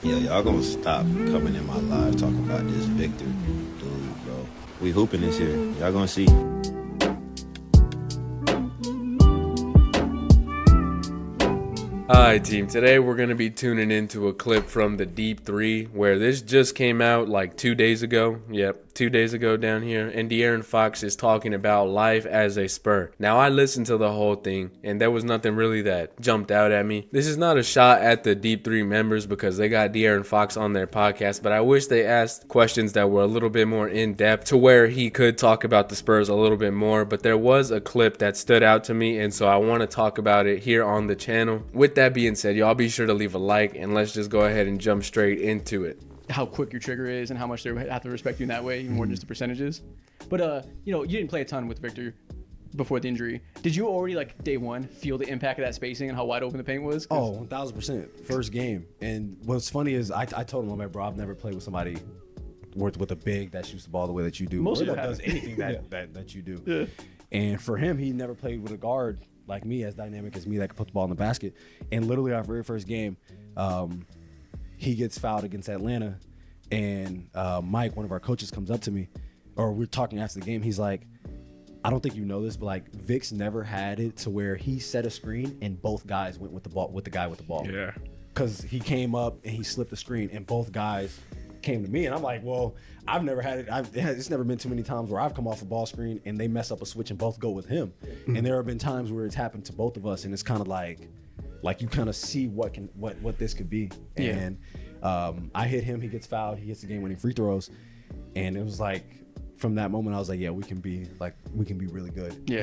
Yeah, y'all gonna stop coming in my live talking about this Victor dude, bro. We hooping this year. Y'all gonna see. Hi team, today we're going to be tuning into a clip from the Deep 3 where this just came out like 2 days ago. Yep, 2 days ago down here, and De'Aaron Fox is talking about life as a Spur. Now I listened to the whole thing and there was nothing really that jumped out at me. This is not a shot at the Deep 3 members because they got De'Aaron Fox on their podcast, but I wish they asked questions that were a little bit more in depth to where he could talk about the Spurs a little bit more. But there was a clip that stood out to me, and so I want to talk about it here on the channel. With that being said, y'all be sure to leave a like and let's just go ahead and jump straight into it. How quick your trigger is and how much they have to respect you in that way, even more than just the percentages. But you didn't play a ton with Victor before the injury. Did you already, like, day one, feel the impact of that spacing and how wide open the paint was? Oh, 1,000%. First game. And what's funny is I told him, I'm like, bro, I've never played with somebody with a big that shoots the ball the way that you do. Most or of that them does anything that you do. Yeah. And for him, he never played with a guard like me, as dynamic as me, that could put the ball in the basket. And literally our very first game, he gets fouled against Atlanta. And Mike, one of our coaches, comes up to me, or we're talking after the game. He's like, I don't think you know this, but like Vic's never had it to where he set a screen and both guys went with the ball, with the guy with the ball. Yeah. Because he came up and he slipped the screen and both guys came to me, and I'm like, well, I've never had it. It's never been too many times where I've come off a ball screen and they mess up a switch and both go with him. And there have been times where it's happened to both of us, and it's kind of like you kind of see what this could be. Yeah. And I hit him, he gets fouled, he hits the game-winning free throws, and it was like from that moment I was like, yeah, we can be really good. Yeah.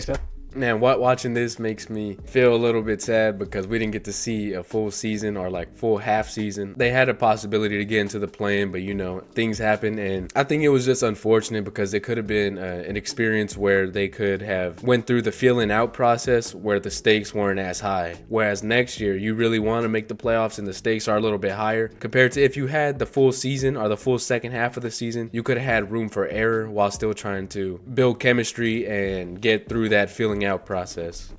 Man, watching this makes me feel a little bit sad because we didn't get to see a full season or like full half season. They had a possibility to get into the play-in, but things happen, and I think it was just unfortunate because it could have been an experience where they could have went through the feeling out process where the stakes weren't as high. Whereas next year, you really want to make the playoffs and the stakes are a little bit higher compared to if you had the full season or the full second half of the season. You could have had room for error while still trying to build chemistry and get through that feeling out process.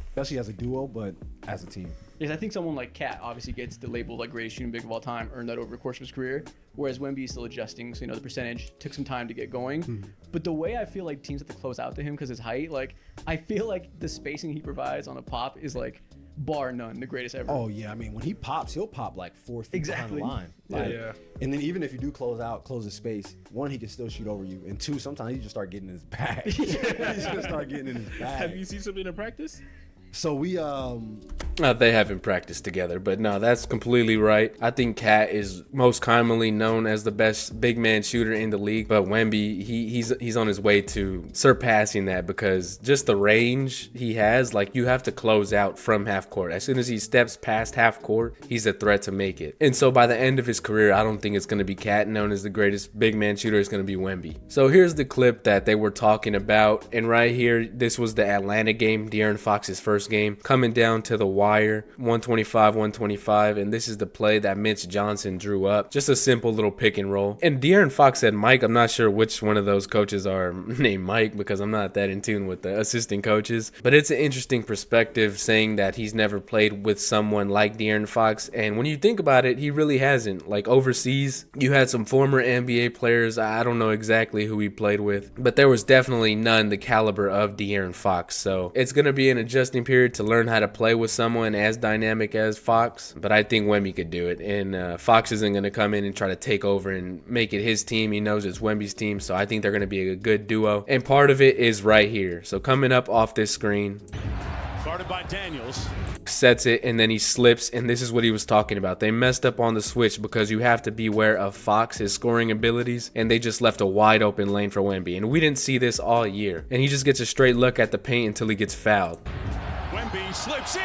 Especially as a duo, but as a team. Yes, I think someone like Cat obviously gets the label like greatest shooting big of all time, earned that over the course of his career, whereas Wemby is still adjusting, so the percentage took some time to get going. But the way I feel like teams have to close out to him because his height, like I feel like the spacing he provides on a pop is like bar none the greatest ever. Oh yeah, I mean when he pops, he'll pop like 4 feet Exactly. behind the line. Yeah. And then even if you do close his space, one, he can still shoot over you, and two, sometimes you just start getting in his bag. He's gonna start getting in his bag. Have you seen something in practice? So we They haven't practiced together, but no, that's completely right. I think Cat is most commonly known as the best big man shooter in the league, but Wemby, he's on his way to surpassing that because just the range he has, like you have to close out from half court. As soon as he steps past half court, he's a threat to make it. And so by the end of his career, I don't think it's going to be Cat known as the greatest big man shooter. It's going to be Wemby. So here's the clip that they were talking about, and right here, this was the Atlanta game, De'Aaron Fox's first game, coming down to the wire, 125, and this is the play that Mitch Johnson drew up. Just a simple little pick and roll. And De'Aaron Fox said Mike. I'm not sure which one of those coaches are named Mike because I'm not that in tune with the assistant coaches, but it's an interesting perspective saying that he's never played with someone like De'Aaron Fox. And when you think about it, he really hasn't. Like overseas, you had some former NBA players. I don't know exactly who he played with, but there was definitely none the caliber of De'Aaron Fox. So it's going to be an adjusting period to learn how to play with someone as dynamic as Fox, but I think Wemby could do it. And Fox isn't going to come in and try to take over and make it his team. He knows it's Wemby's team, so I think they're going to be a good duo. And part of it is right here. So coming up off this screen, Guarded by Daniels. sets it, and then he slips, and this is what he was talking about. They messed up on the switch because you have to beware of Fox, his scoring abilities, and they just left a wide open lane for Wemby. And we didn't see this all year. And he just gets a straight look at the paint until he gets fouled. Wemby slips in.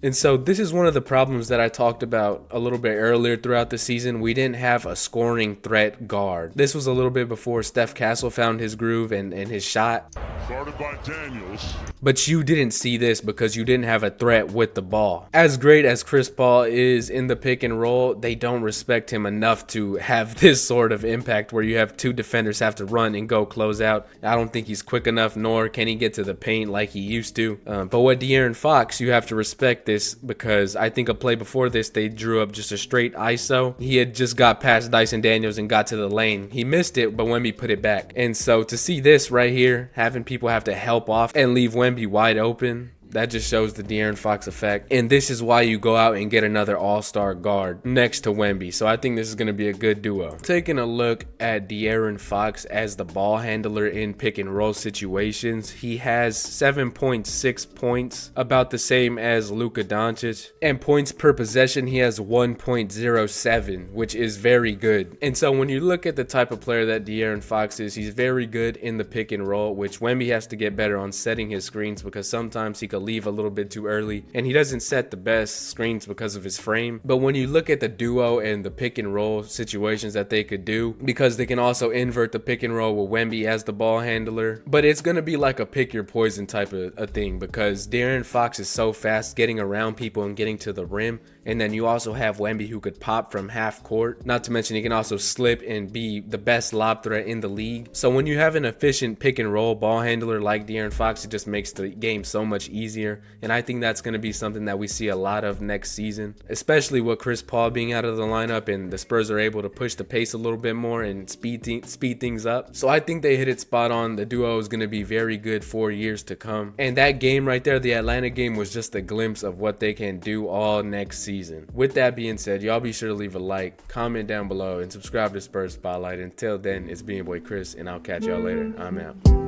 And so this is one of the problems that I talked about a little bit earlier throughout the season. We didn't have a scoring threat guard. This was a little bit before Steph Castle found his groove and his shot. Guarded by Daniels. But you didn't see this because you didn't have a threat with the ball. As great as Chris Paul is in the pick and roll, they don't respect him enough to have this sort of impact where you have two defenders have to run and go close out. I don't think he's quick enough, nor can he get to the paint like he used to. But with De'Aaron Fox, you have to respect expect this because I think a play before this, they drew up just a straight ISO. He had just got past Dyson Daniels and got to the lane. He missed it, but Wemby put it back. And so to see this right here, having people have to help off and leave Wemby wide open, that just shows the De'Aaron Fox effect. And this is why you go out and get another all-star guard next to Wemby. So I think this is going to be a good duo. Taking a look at De'Aaron Fox as the ball handler in pick and roll situations, he has 7.6 points, about the same as Luka Doncic. And points per possession, he has 1.07, which is very good. And so when you look at the type of player that De'Aaron Fox is, he's very good in the pick and roll, which Wemby has to get better on setting his screens because sometimes he could leave a little bit too early and he doesn't set the best screens because of his frame. But when you look at the duo and the pick and roll situations that they could do, because they can also invert the pick and roll with Wemby as the ball handler, but it's going to be like a pick your poison type of a thing because De'Aaron Fox is so fast getting around people and getting to the rim. And then you also have Wemby who could pop from half court. Not to mention he can also slip and be the best lob threat in the league. So when you have an efficient pick and roll ball handler like De'Aaron Fox, it just makes the game so much easier. And I think that's going to be something that we see a lot of next season, especially with Chris Paul being out of the lineup and the Spurs are able to push the pace a little bit more and speed things up. So I think they hit it spot on. The duo is going to be very good for years to come. And that game right there, the Atlanta game, was just a glimpse of what they can do all next season. With that being said, y'all be sure to leave a like, comment down below, and subscribe to Spurs Spotlight. Until then, it's being boy Chris, and I'll catch y'all later. I'm out.